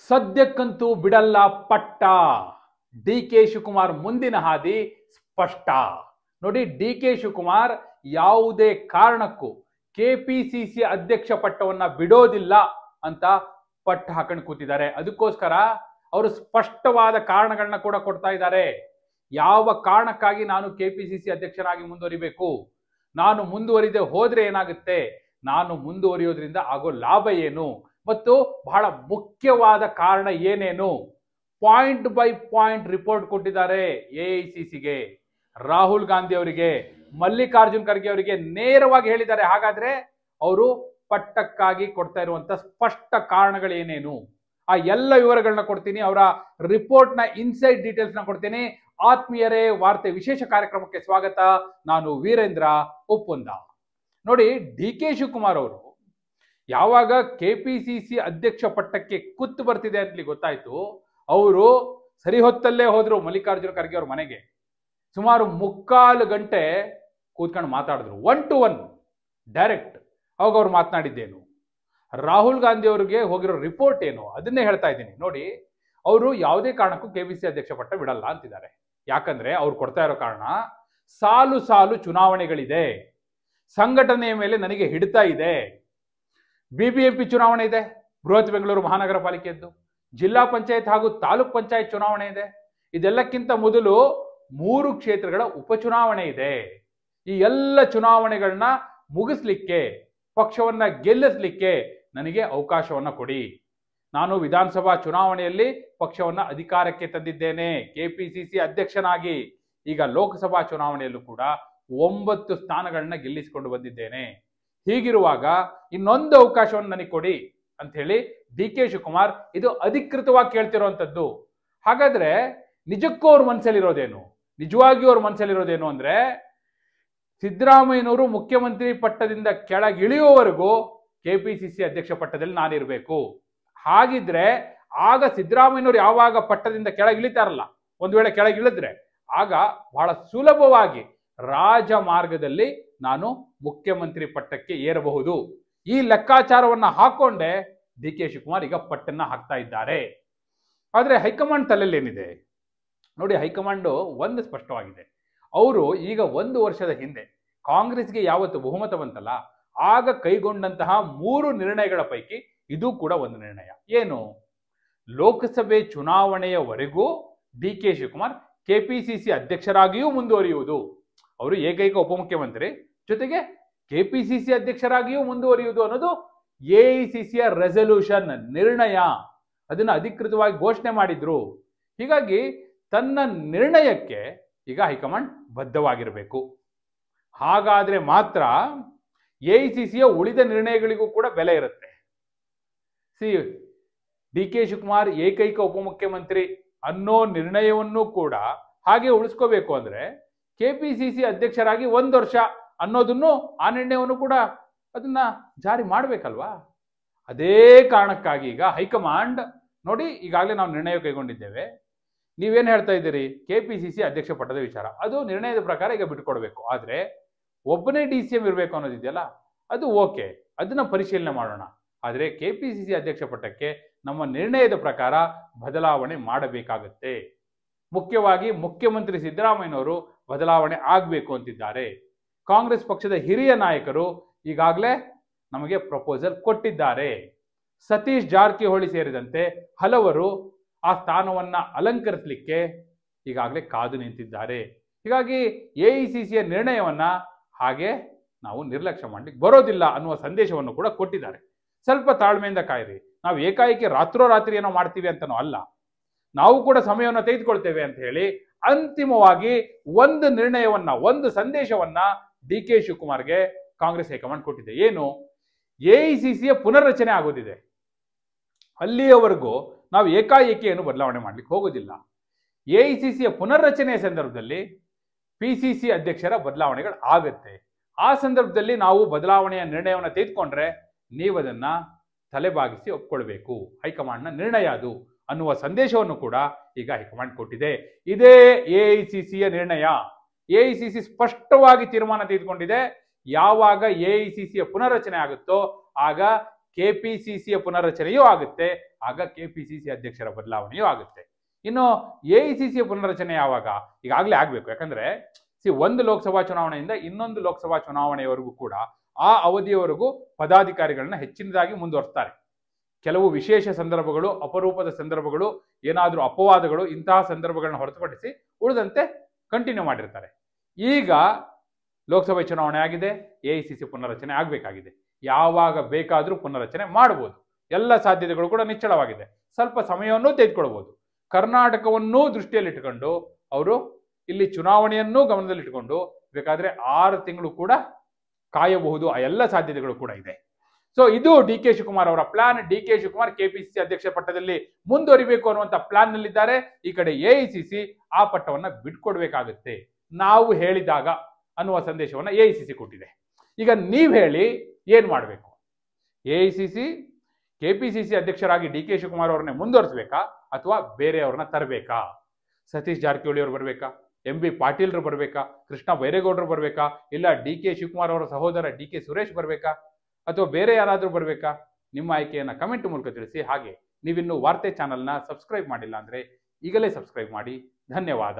ಸದ್ಯಕ್ಕಂತೂ ಬಿಡಲ್ಲ ಪಟ್ಟ. D K Shivakumar ಮುಂದಿನ ಹಾದಿ ಸ್ಪಷ್ಟ. ನೋಡಿ, ಡಿ ಕೆ ಶಿವಕುಮಾರ್ ಯಾವುದೇ ಕಾರಣಕ್ಕೂ ಕೆಪಿಸಿಸಿ ಅಧ್ಯಕ್ಷ ಪಟ್ಟವನ್ನ ಬಿಡೋದಿಲ್ಲ ಅಂತ ಪಟ್ಟ ಹಾಕೊಂಡು ಕೂತಿದ್ದಾರೆ. ಅದಕ್ಕೋಸ್ಕರ ಅವರು ಸ್ಪಷ್ಟವಾದ ಕಾರಣಗಳನ್ನ ಕೂಡ ಕೊಡ್ತಾ ಇದ್ದಾರೆ. ಯಾವ ಕಾರಣಕ್ಕಾಗಿ ನಾನು ಕೆಪಿಸಿಸಿ ಅಧ್ಯಕ್ಷರಾಗಿ ಮುಂದುವರಿಬೇಕು, ನಾನು ಮುಂದುವರಿದೆ ಹೋದ್ರೆ ಏನಾಗುತ್ತೆ, ನಾನು ಮುಂದುವರಿಯೋದ್ರಿಂದ ಆಗೋ ಲಾಭ ಏನು, ಮತ್ತು ಬಹಳ ಮುಖ್ಯವಾದ ಕಾರಣ ಏನೇನು, ಪಾಯಿಂಟ್ ಬೈ ಪಾಯಿಂಟ್ ರಿಪೋರ್ಟ್ ಕೊಟ್ಟಿದ್ದಾರೆ. ಎಐಸಿಸಿಗೆ, ರಾಹುಲ್ ಗಾಂಧಿ ಅವರಿಗೆ, ಮಲ್ಲಿಕಾರ್ಜುನ್ ಖರ್ಗೆ ಅವರಿಗೆ ನೇರವಾಗಿ ಹೇಳಿದ್ದಾರೆ. ಹಾಗಾದ್ರೆ ಅವರು ಪಟ್ಟಕ್ಕಾಗಿ ಕೊಡ್ತಾ ಇರುವಂತ ಸ್ಪಷ್ಟ ಕಾರಣಗಳು ಏನೇನು, ಆ ಎಲ್ಲ ವಿವರಗಳನ್ನ ಕೊಡ್ತೀನಿ. ಅವರ ರಿಪೋರ್ಟ್ ನ ಇನ್ಸೈಡ್ ಡೀಟೇಲ್ಸ್ ನ ಕೊಡ್ತೀನಿ. ಆತ್ಮೀಯರೇ, ವಾರ್ತೆ ವಿಶೇಷ ಕಾರ್ಯಕ್ರಮಕ್ಕೆ ಸ್ವಾಗತ. ನಾನು ವೀರೇಂದ್ರ ಉಪ್ಪುಂದ. ನೋಡಿ, ಡಿ ಕೆ ಶಿವಕುಮಾರ್ ಅವರು ಯಾವಾಗ ಕೆಪಿಸಿಸಿ ಅಧ್ಯಕ್ಷ ಪಟ್ಟಕ್ಕೆ ಕುತ್ತು ಬರ್ತಿದೆ ಅಂತ ಗೊತ್ತಾಯ್ತು, ಅವರು ಸರಿ ಹೊತ್ತಲ್ಲೇ ಹೋದ್ರು ಮಲ್ಲಿಕಾರ್ಜುನ ಖರ್ಗೆ ಅವ್ರ ಮನೆಗೆ. ಸುಮಾರು 3/4 ಗಂಟೆ ಕೂತ್ಕೊಂಡು ಮಾತಾಡಿದ್ರು, 1 to 1 ಡೈರೆಕ್ಟ್. ಅವಾಗ ಅವ್ರು ಮಾತನಾಡಿದ್ದೇನು, ರಾಹುಲ್ ಗಾಂಧಿ ಅವರಿಗೆ ಹೋಗಿರೋ ರಿಪೋರ್ಟ್ ಏನು, ಅದನ್ನೇ ಹೇಳ್ತಾ ಇದ್ದೀನಿ. ನೋಡಿ, ಅವರು ಯಾವುದೇ ಕಾರಣಕ್ಕೂ ಕೆಪಿಸಿಸಿ ಅಧ್ಯಕ್ಷ ಪಟ್ಟ ಬಿಡಲ್ಲ ಅಂತಿದ್ದಾರೆ. ಯಾಕಂದ್ರೆ ಅವ್ರು ಕೊಡ್ತಾ ಇರೋ ಕಾರಣ, ಸಾಲು ಸಾಲು ಚುನಾವಣೆಗಳಿದೆ, ಸಂಘಟನೆಯ ಮೇಲೆ ನನಗೆ ಹಿಡಿತಾ ಇದೆ, ಬಿಬಿಎಂಪಿ ಚುನಾವಣೆ ಇದೆ, ಬೃಹತ್ ಬೆಂಗಳೂರು ಮಹಾನಗರ ಪಾಲಿಕೆಯದ್ದು, ಜಿಲ್ಲಾ ಪಂಚಾಯತ್ ಹಾಗೂ ತಾಲೂಕ್ ಪಂಚಾಯತ್ ಚುನಾವಣೆ ಇದೆ, ಇದೆಲ್ಲಕ್ಕಿಂತ ಮೊದಲು 3 ಕ್ಷೇತ್ರಗಳ ಉಪಚುನಾವಣೆ ಇದೆ. ಈ ಎಲ್ಲ ಚುನಾವಣೆಗಳನ್ನ ಮುಗಿಸ್ಲಿಕ್ಕೆ, ಪಕ್ಷವನ್ನ ಗೆಲ್ಲಿಸ್ಲಿಕ್ಕೆ ನನಗೆ ಅವಕಾಶವನ್ನ ಕೊಡಿ. ನಾನು ವಿಧಾನಸಭಾ ಚುನಾವಣೆಯಲ್ಲಿ ಪಕ್ಷವನ್ನ ಅಧಿಕಾರಕ್ಕೆ ತಂದಿದ್ದೇನೆ ಕೆಪಿಸಿಸಿ ಅಧ್ಯಕ್ಷನಾಗಿ. ಈಗ ಲೋಕಸಭಾ ಚುನಾವಣೆಯಲ್ಲೂ ಕೂಡ 9 ಸ್ಥಾನಗಳನ್ನ ಗೆಲ್ಲಿಸಿಕೊಂಡು ಬಂದಿದ್ದೇನೆ. ಹೀಗಿರುವಾಗ ಇನ್ನೊಂದು ಅವಕಾಶವನ್ನು ನನಗೆ ಕೊಡಿ ಅಂತ ಹೇಳಿ ಡಿ ಕೆ ಶಿವಕುಮಾರ್ ಇದು ಅಧಿಕೃತವಾಗಿ ಕೇಳ್ತಿರುವಂತದ್ದು. ಹಾಗಾದ್ರೆ ನಿಜಕ್ಕೂ ಅವ್ರ ಮನಸ್ಸಲ್ಲಿರೋದೇನು, ನಿಜವಾಗಿಯೂ ಅವ್ರ ಮನಸ್ಸಲ್ಲಿರೋದೇನು ಅಂದ್ರೆ, ಸಿದ್ದರಾಮಯ್ಯನವರು ಮುಖ್ಯಮಂತ್ರಿ ಪಟ್ಟದಿಂದ ಕೆಳಗಿಳಿಯುವವರೆಗೂ ಕೆಪಿಸಿಸಿ ಅಧ್ಯಕ್ಷ ಪಟ್ಟದಲ್ಲಿ ನಾನಿರ್ಬೇಕು. ಹಾಗಿದ್ರೆ ಆಗ ಸಿದ್ದರಾಮಯ್ಯನವರು ಯಾವಾಗ ಪಟ್ಟದಿಂದ ಕೆಳಗಿಳಿತಾರಲ್ಲ, ಒಂದು ವೇಳೆ ಕೆಳಗಿಳಿದ್ರೆ ಆಗ ಬಹಳ ಸುಲಭವಾಗಿ ರಾಜಮಾರ್ಗದಲ್ಲಿ ನಾನು ಮುಖ್ಯಮಂತ್ರಿ ಪಟ್ಟಕ್ಕೆ ಏರಬಹುದು. ಈ ಲೆಕ್ಕಾಚಾರವನ್ನ ಹಾಕೊಂಡೆ ಡಿ ಕೆ ಶಿವಕುಮಾರ್ ಈಗ ಪಟ್ಟನ್ನ ಹಾಕ್ತಾ ಇದ್ದಾರೆ. ಆದ್ರೆ ಹೈಕಮಾಂಡ್ ತಲೆಯಲ್ಲಿ ಏನಿದೆ ನೋಡಿ, ಹೈಕಮಾಂಡ್ ಒಂದು ಸ್ಪಷ್ಟವಾಗಿದೆ. ಅವರು ಈಗ 1 ವರ್ಷದ ಹಿಂದೆ ಕಾಂಗ್ರೆಸ್ಗೆ ಯಾವತ್ತು ಬಹುಮತ ಬಂತಲ್ಲ, ಆಗ ಕೈಗೊಂಡಂತಹ 3 ನಿರ್ಣಯಗಳ ಪೈಕಿ ಇದು ಕೂಡ ಒಂದು ನಿರ್ಣಯ. ಏನು, ಲೋಕಸಭೆ ಚುನಾವಣೆಯವರೆಗೂ ಡಿ ಕೆ ಶಿವಕುಮಾರ್ ಕೆಪಿಸಿಸಿ ಅಧ್ಯಕ್ಷರಾಗಿಯೂ ಮುಂದುವರಿಯುವುದು. ಅವರು ಏಕೈಕ ಉಪಮುಖ್ಯಮಂತ್ರಿ, ಜೊತೆಗೆ ಕೆಪಿಸಿಸಿ ಅಧ್ಯಕ್ಷರಾಗಿಯೂ ಮುಂದುವರಿಯುವುದು ಅನ್ನೋದು ಎಐಸಿಸಿಯ ರೆಸಲ್ಯೂಷನ್, ನಿರ್ಣಯ. ಅದನ್ನು ಅಧಿಕೃತವಾಗಿ ಘೋಷಣೆ ಮಾಡಿದ್ರು. ಹೀಗಾಗಿ ತನ್ನ ನಿರ್ಣಯಕ್ಕೆ ಈಗ ಹೈಕಮಾಂಡ್ ಬದ್ಧವಾಗಿರಬೇಕು. ಹಾಗಾದ್ರೆ ಮಾತ್ರ ಎಐಸಿಸಿಯ ಉಳಿದ ನಿರ್ಣಯಗಳಿಗೂ ಕೂಡ ಬೆಲೆ ಇರುತ್ತೆ. ಡಿ ಕೆ ಶಿವಕುಮಾರ್ ಏಕೈಕ ಉಪಮುಖ್ಯಮಂತ್ರಿ ಅನ್ನೋ ನಿರ್ಣಯವನ್ನು ಕೂಡ ಹಾಗೆ ಉಳಿಸ್ಕೋಬೇಕು ಅಂದ್ರೆ ಕೆಪಿಸಿಸಿ ಅಧ್ಯಕ್ಷರಾಗಿ 1 ವರ್ಷ ಅನ್ನೋದನ್ನು, ಆ ನಿರ್ಣಯವನ್ನು ಕೂಡ ಅದನ್ನ ಜಾರಿ ಮಾಡ್ಬೇಕಲ್ವಾ. ಅದೇ ಕಾರಣಕ್ಕಾಗಿ ಈಗ ಹೈಕಮಾಂಡ್ ನೋಡಿ, ಈಗಾಗಲೇ ನಾವು ನಿರ್ಣಯ ಕೈಗೊಂಡಿದ್ದೇವೆ. ನೀವೇನ್ ಹೇಳ್ತಾ ಇದ್ದೀರಿ, ಕೆಪಿಸಿಸಿ ಅಧ್ಯಕ್ಷ ಪಟ್ಟದ ವಿಚಾರ, ಅದು ನಿರ್ಣಯದ ಪ್ರಕಾರ ಈಗ ಬಿಟ್ಕೊಡ್ಬೇಕು. ಆದ್ರೆ ಒಬ್ಬನೇ DCM ಇರಬೇಕು ಅನ್ನೋದಿದೆಯಲ್ಲ, ಅದು ಓಕೆ, ಅದನ್ನ ಪರಿಶೀಲನೆ ಮಾಡೋಣ. ಆದ್ರೆ ಕೆಪಿಸಿಸಿ ಅಧ್ಯಕ್ಷ ಪಟ್ಟಕ್ಕೆ ನಮ್ಮ ನಿರ್ಣಯದ ಪ್ರಕಾರ ಬದಲಾವಣೆ ಮಾಡಬೇಕಾಗತ್ತೆ. ಮುಖ್ಯವಾಗಿ ಮುಖ್ಯಮಂತ್ರಿ ಸಿದ್ದರಾಮಯ್ಯನವರು ಬದಲಾವಣೆ ಆಗಬೇಕು ಅಂತಿದ್ದಾರೆ. ಕಾಂಗ್ರೆಸ್ ಪಕ್ಷದ ಹಿರಿಯ ನಾಯಕರು ಈಗಾಗಲೇ ನಮಗೆ ಪ್ರಪೋಸಲ್ ಕೊಟ್ಟಿದ್ದಾರೆ. ಸತೀಶ್ ಜಾರಕಿಹೊಳಿ ಸೇರಿದಂತೆ ಹಲವರು ಆ ಸ್ಥಾನವನ್ನ ಅಲಂಕರಿಸಲಿಕ್ಕೆ ಈಗಾಗಲೇ ಕಾದು ನಿಂತಿದ್ದಾರೆ. ಹೀಗಾಗಿ ಎಐಸಿಸಿಯ ನಿರ್ಣಯವನ್ನ ಹಾಗೆ ನಾವು ನಿರ್ಲಕ್ಷ್ಯ ಮಾಡ್ಲಿಕ್ಕೆ ಬರೋದಿಲ್ಲ ಅನ್ನುವ ಸಂದೇಶವನ್ನು ಕೂಡ ಕೊಟ್ಟಿದ್ದಾರೆ. ಸ್ವಲ್ಪ ತಾಳ್ಮೆಯಿಂದ ಕಾಯಿರಿ. ನಾವು ಏಕಾಏಕಿ ರಾತ್ರೋರಾತ್ರಿ ಏನೋ ಮಾಡ್ತೀವಿ ಅಂತನೋ ಅಲ್ಲ, ನಾವು ಕೂಡ ಸಮಯವನ್ನು ತೆಗೆದುಕೊಳ್ತೇವೆ ಅಂತ ಹೇಳಿ ಅಂತಿಮವಾಗಿ ಒಂದು ನಿರ್ಣಯವನ್ನ, ಒಂದು ಸಂದೇಶವನ್ನ ಡಿ ಕೆ ಶಿವಕುಮಾರ್ಗೆ ಕಾಂಗ್ರೆಸ್ ಹೈಕಮಾಂಡ್ ಕೊಟ್ಟಿದೆ. ಏನು, ಎಐಸಿಸಿಯ ಪುನರ್ರಚನೆ ಆಗೋದಿದೆ. ಅಲ್ಲಿಯವರೆಗೂ ನಾವು ಏಕಾಏಕಿ ಏನು ಬದಲಾವಣೆ ಮಾಡ್ಲಿಕ್ಕೆ ಹೋಗೋದಿಲ್ಲ. ಎಐಸಿಸಿಯ ಪುನರ್ರಚನೆಯ ಸಂದರ್ಭದಲ್ಲಿ ಪಿಸಿಸಿ ಅಧ್ಯಕ್ಷರ ಬದಲಾವಣೆಗಳು ಆಗುತ್ತೆ. ಆ ಸಂದರ್ಭದಲ್ಲಿ ನಾವು ಬದಲಾವಣೆಯ ನಿರ್ಣಯವನ್ನು ತೆಗೆದುಕೊಂಡ್ರೆ ನೀವು ಅದನ್ನ ತಲೆಬಾಗಿಸಿ ಒಪ್ಕೊಳ್ಬೇಕು. ಹೈಕಮಾಂಡ್ನ ನಿರ್ಣಯ ಅದು ಅನ್ನುವ ಸಂದೇಶವನ್ನು ಕೂಡ ಈಗ ಹೈಕಮಾಂಡ್ ಕೊಟ್ಟಿದೆ. ಇದೇ ಎಐಸಿಸಿಯ ನಿರ್ಣಯ. ಎಐಸಿಸಿ ಸ್ಪಷ್ಟವಾಗಿ ತೀರ್ಮಾನ ತೆಗೆದುಕೊಂಡಿದೆ, ಯಾವಾಗ ಎಐಸಿಸಿಯ ಪುನರ್ರಚನೆ ಆಗುತ್ತೋ ಆಗ ಕೆಪಿಸಿಸಿಯ ಪುನರ್ರಚನೆಯೂ ಆಗುತ್ತೆ, ಆಗ ಕೆಪಿಸಿಸಿ ಅಧ್ಯಕ್ಷರ ಬದಲಾವಣೆಯೂ ಆಗುತ್ತೆ. ಇನ್ನು ಎಐಸಿಸಿಯ ಪುನರ್ರಚನೆ ಯಾವಾಗ? ಈಗಾಗಲೇ ಆಗ್ಬೇಕು. ಯಾಕಂದ್ರೆ ಒಂದು ಲೋಕಸಭಾ ಚುನಾವಣೆಯಿಂದ ಇನ್ನೊಂದು ಲೋಕಸಭಾ ಚುನಾವಣೆಯವರೆಗೂ ಕೂಡ ಆ ಅವಧಿಯವರೆಗೂ ಪದಾಧಿಕಾರಿಗಳನ್ನ ಹೆಚ್ಚಿನದಾಗಿ ಮುಂದುವರಿಸ್ತಾರೆ. ಕೆಲವು ವಿಶೇಷ ಸಂದರ್ಭಗಳು, ಅಪರೂಪದ ಸಂದರ್ಭಗಳು, ಏನಾದರೂ ಅಪವಾದಗಳು, ಇಂತಹ ಸಂದರ್ಭಗಳನ್ನ ಹೊರತುಪಡಿಸಿ ಉಳಿದಂತೆ ಕಂಟಿನ್ಯೂ ಮಾಡಿರ್ತಾರೆ. ಈಗ ಲೋಕಸಭೆ ಚುನಾವಣೆ ಆಗಿದೆ, ಎಐಸಿಸಿ ಪುನರ್ರಚನೆ ಆಗಬೇಕಾಗಿದೆ. ಯಾವಾಗ ಬೇಕಾದರೂ ಪುನರ್ರಚನೆ ಮಾಡಬಹುದು. ಎಲ್ಲ ಸಾಧ್ಯತೆಗಳು ಕೂಡ ನಿಚ್ಚಳವಾಗಿದೆ. ಸ್ವಲ್ಪ ಸಮಯವನ್ನು ತೆಗೆದುಕೊಳ್ಬಹುದು. ಕರ್ನಾಟಕವನ್ನೂ ದೃಷ್ಟಿಯಲ್ಲಿಟ್ಟುಕೊಂಡು ಅವರು ಇಲ್ಲಿ ಚುನಾವಣೆಯನ್ನೂ ಗಮನದಲ್ಲಿಟ್ಟುಕೊಂಡು ಬೇಕಾದ್ರೆ 6 ತಿಂಗಳು ಕೂಡ ಕಾಯಬಹುದು. ಆ ಎಲ್ಲ ಸಾಧ್ಯತೆಗಳು ಕೂಡ ಇದೆ. ಸೊ ಇದು ಡಿ ಕೆ ಶಿವಕುಮಾರ್ ಅವರ plan. D K Shivakumar KPCC ಅಧ್ಯಕ್ಷ ಪಟ್ಟದಲ್ಲಿ ಮುಂದುವರಿಬೇಕು ಅನ್ನುವಂಥ ಪ್ಲಾನ್ ನಲ್ಲಿದ್ದಾರೆ. ಈ ಕಡೆ ಎಐಸಿಸಿ ಆ ಪಟ್ಟವನ್ನ ಬಿಟ್ಕೊಡ್ಬೇಕಾಗುತ್ತೆ ನಾವು ಹೇಳಿದಾಗ ಅನ್ನುವ ಸಂದೇಶವನ್ನ ಎಐಸಿಸಿ ಕೊಟ್ಟಿದೆ. ಈಗ ನೀವ್ ಹೇಳಿ ಏನ್ ಮಾಡಬೇಕು? ಎಐಸಿಸಿ ಕೆಪಿಸಿಸಿ ಅಧ್ಯಕ್ಷರಾಗಿ ಡಿ ಕೆ ಶಿವಕುಮಾರ್ ಅವರನ್ನೇ ಮುಂದುವರಿಸಬೇಕಾ ಅಥವಾ ಬೇರೆಯವ್ರನ್ನ ತರಬೇಕಾ? ಸತೀಶ್ ಜಾರಕಿಹೊಳಿ ಅವರು ಬರಬೇಕಾ? MB ಪಾಟೀಲ್ರು ಬರಬೇಕಾ? ಕೃಷ್ಣ ಬೈರೇಗೌಡರು ಬರಬೇಕಾ? ಇಲ್ಲ ಡಿ ಕೆ ಶಿವಕುಮಾರ್ ಅವರ ಸಹೋದರ ಡಿ ಕೆ ಸುರೇಶ್ ಬರಬೇಕಾ? ಅಥವಾ ಬೇರೆ ಯಾರಾದರೂ ಬರಬೇಕಾ? ನಿಮ್ಮ ಆಯ್ಕೆಯನ್ನು ಕಮೆಂಟ್ ಮೂಲಕ ತಿಳಿಸಿ. ಹಾಗೆ ನೀವಿನ್ನೂ ವಾರ್ತೆ ಚಾನಲ್ನ ಸಬ್ಸ್ಕ್ರೈಬ್ ಮಾಡಿಲ್ಲ ಅಂದರೆ ಈಗಲೇ ಸಬ್ಸ್ಕ್ರೈಬ್ ಮಾಡಿ. ಧನ್ಯವಾದ.